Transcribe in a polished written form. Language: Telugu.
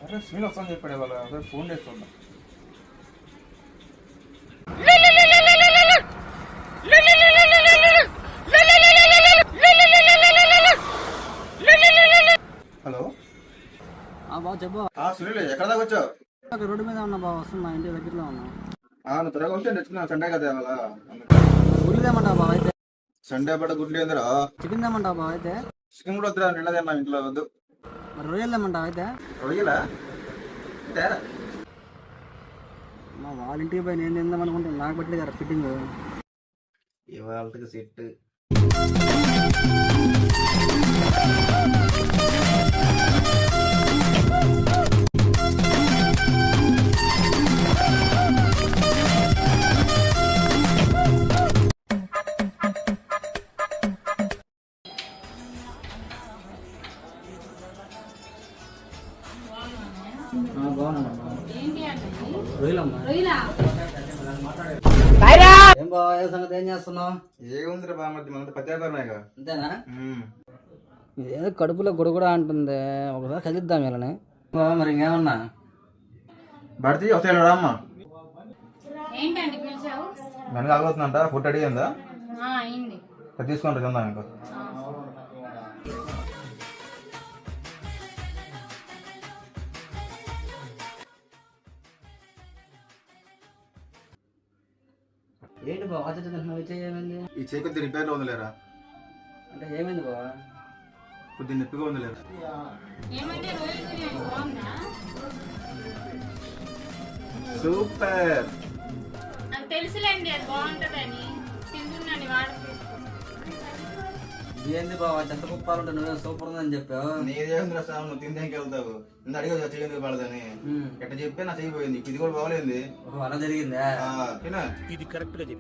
అరే స్మెల్ వస్తాను చెప్పాడు ఇవాళ అదే ఫోన్ చేస్తున్నా. హలో బాబు చెప్పు. సునీల్ ఎక్కడ దాకా వచ్చావు? అక్కడ రోడ్డు మీద ఉన్నా బాబు, వస్తున్నా, ఇంటి దగ్గరలో ఉన్నా. నువ్వు త్వరగా వస్తే తెచ్చుకున్నావు సండే కదా ఇవాళ. గుడ్లు తెమ్మంటావు బాబు అయితే? సండే పడ గుడ్లు ఏందిరా? చికెన్ తెమ్మంటావు బాబు అయితే? చికెన్ కూడా వద్దురా, నిన్నదేనా ఇంట్లో వద్దు. మరి రొయ్యలు తెమ్మంటావు అయితే? రొయ్యలా తేరా? మా వాళ్ళ ఇంటికి పోయి నేను తిందాం అనుకుంటే నాకు పెట్టలేదు కదా ఫిట్టింగ్. ఇవాళకి సెట్. ఏం బాబా, ఏ సంగతి, ఏం చేస్తున్నావు? ఏముందిరా బామర్ది, మన పత్యాకరణగా అంతేనా? ఇదేదో కడుపులో గుడగుడ అంటుంది, ఒకసారి కదిద్దాం వీళ్ళని. మరి ఇంకేమన్నా భర్తీ వస్తాయి రామ్మా. ఏంటండి పిలిచావు? వెనక ఆగుతుందంట, ఫుడ్ అడిగిందా? అయింది. తీసుకుంటా తిందాం ఇంకా. ఏంటి బాబా తింటున్నావు? ఏమైంది? ఈ చేయి కొద్ది రిపేర్లో ఉందిలేరా. అంటే ఏమైంది బాబా? కొద్ది నొప్పిగా ఉందిలేరా. ఏమంటే రోజు బిర్యానీ బాగుందా? సూపర్. నాకు తెలుసులేండి అది బాగుంటుందని, తింటున్నాను వాడు. ఏంది బాబా, చెత్త కుప్పాలంటే నువ్వే సూపర్ ఉందని చెప్పావు. నీదేంద్ర సార్, నువ్వు తిందేకి వెళ్తావు. ఇంత అడిగా చెయ్యి పడదని ఎట్ట చెప్పి నా చెయ్యిపోయింది. ఇది కూడా బాగలేదు. అలా జరిగిందా? ఇది కరెక్ట్ గా చెప్పి